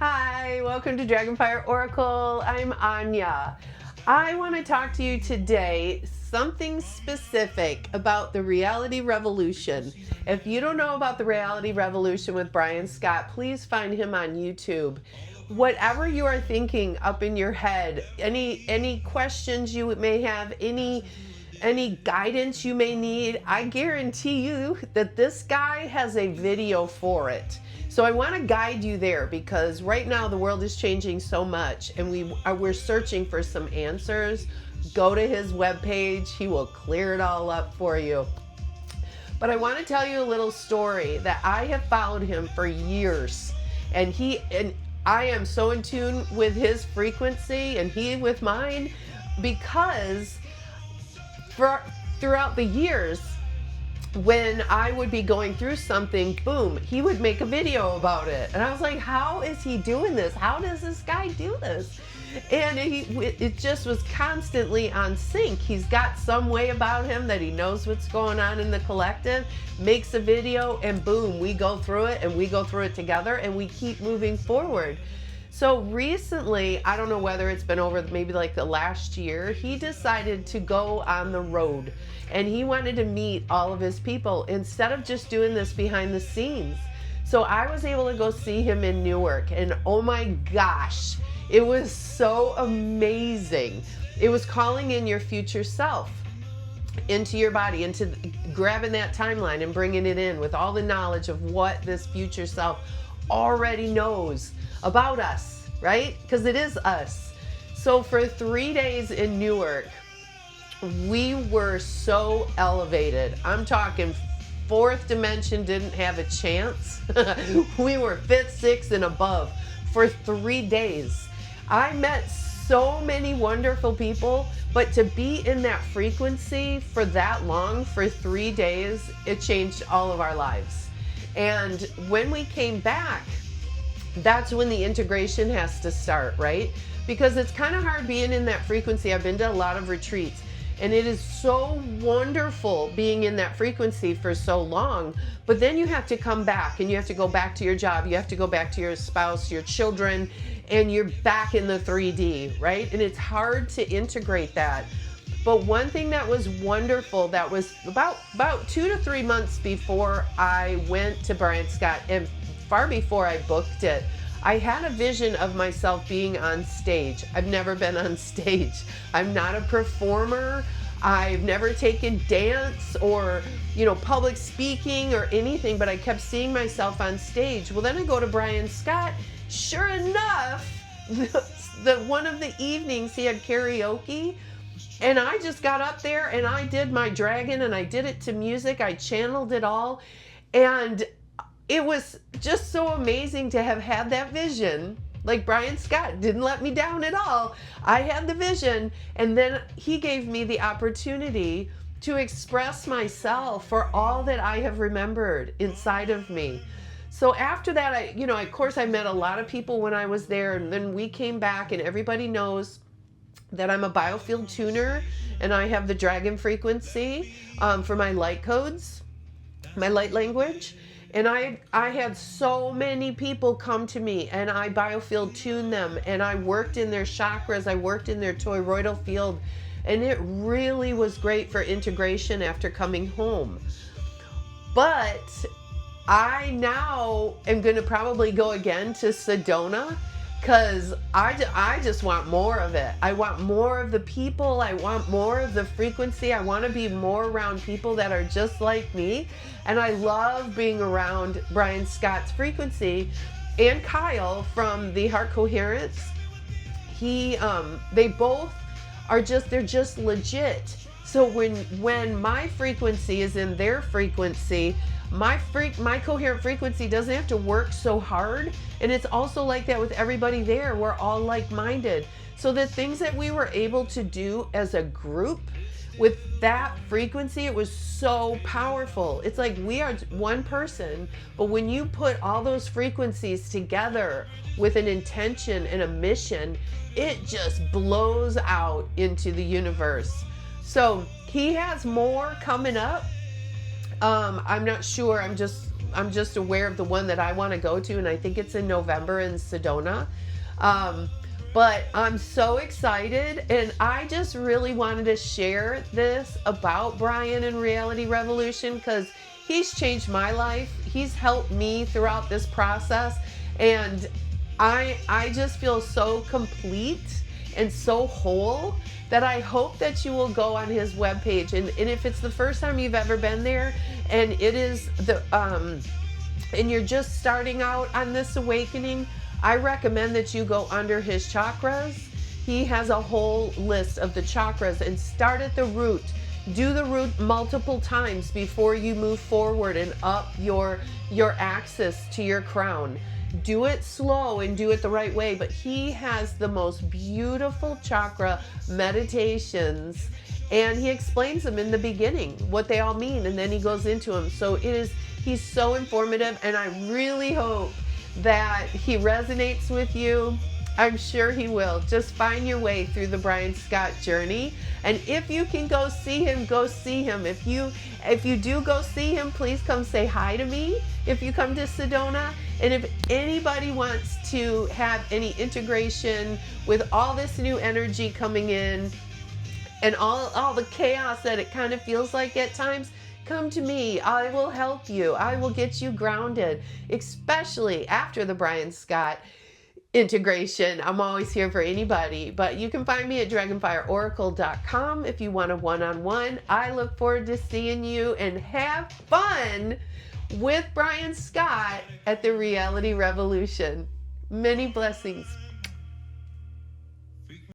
Hi, welcome to DragonFire Oracle. I'm Anja. I want to talk to you today something specific about the reality revolution. If you don't know about the reality revolution with Brian Scott, please find him on YouTube. Whatever you are thinking up in your head, any questions you may have, any guidance you may need, I guarantee you that this guy has a video for it. So I want to guide you there because right now the world is changing so much and we're searching for some answers. Go to his webpage. He will clear it all up for you. But I want to tell you a little story that I have followed him for years, and I am so in tune with his frequency and he with mine because throughout the years, when I would be going through something, boom, he would make a video about it. And I was like, how is he doing this? How does this guy do this? And it just was constantly on sync. He's got some way about him that he knows what's going on in the collective, makes a video, and boom, we go through it, and we go through it together, and we keep moving forward. So recently, I don't know whether it's been over maybe like the last year, he decided to go on the road and he wanted to meet all of his people instead of just doing this behind the scenes. So I was able to go see him in Newark, and oh my gosh, it was so amazing. It was calling in your future self into your body, into grabbing that timeline and bringing it in with all the knowledge of what this future self already knows about us, right? Because it is us. So for 3 days in Newark, we were so elevated. I'm talking fourth dimension didn't have a chance. We were fifth, sixth, and above for 3 days. I met so many wonderful people, but to be in that frequency for that long, for 3 days, it changed all of our lives. And when we came back, that's when the integration has to start, right? Because it's kind of hard being in that frequency. I've been to a lot of retreats, and it is so wonderful being in that frequency for so long, but then you have to come back and you have to go back to your job. You have to go back to your spouse, your children, and you're back in the 3D, right? And it's hard to integrate that. But one thing that was wonderful, that was about 2 to 3 months before I went to Brian Scott, and far before I booked it, I had a vision of myself being on stage. I've never been on stage. I'm not a performer. I've never taken dance or, public speaking or anything, but I kept seeing myself on stage. Well, then I go to Brian Scott. Sure enough, one of the evenings he had karaoke, and I just got up there and I did my dragon and I did it to music. I channeled it all, and it was just so amazing to have had that vision. Like Brian Scott didn't let me down at all. I had the vision, and then he gave me the opportunity to express myself for all that I have remembered inside of me. So after that, of course I met a lot of people when I was there, and then we came back, and everybody knows that I'm a Biofield Tuner, and I have the dragon frequency for my light codes, my light language. And I had so many people come to me, and I Biofield tuned them, and I worked in their chakras, I worked in their toroidal field, and it really was great for integration after coming home. But I now am going to probably go again to Sedona, because I just want more of it. I want more of the people. I want more of the frequency. I want to be more around people that are just like me. And I love being around Brian Scott's frequency and Kyle from the Heart Coherence. They both are they're just legit. So when my frequency is in their frequency, my coherent frequency doesn't have to work so hard. And it's also like that with everybody there. We're all like-minded. So the things that we were able to do as a group with that frequency, it was so powerful. It's like we are one person, but when you put all those frequencies together with an intention and a mission, it just blows out into the universe. So he has more coming up. I'm not sure. I'm just I'm just aware of the one that I want to go to, and I think it's in November in Sedona. But I'm so excited, and I just really wanted to share this about Brian and Reality Revolution because he's changed my life. He's helped me throughout this process, and I just feel so complete and so whole that I hope that you will go on his webpage. And if it's the first time you've ever been there, and it is and you're just starting out on this awakening, I recommend that you go under his chakras. He has a whole list of the chakras, and start at the root. Do the root multiple times before you move forward and up your axis to your crown. Do it slow and do it the right way, but he has the most beautiful chakra meditations, and he explains them in the beginning, what they all mean, and then he goes into them. So he's so informative, and I really hope that he resonates with you. I'm sure he will. Just find your way through the Brian Scott journey. And if you can go see him, go see him. If you do go see him, please come say hi to me if you come to Sedona. And if anybody wants to have any integration with all this new energy coming in and all the chaos that it kind of feels like at times, come to me. I will help you. I will get you grounded, especially after the Brian Scott integration. I'm always here for anybody, but you can find me at DragonFireOracle.com if you want a one-on-one. I look forward to seeing you, and have fun with Brian Scott at the Reality Revolution. Many blessings.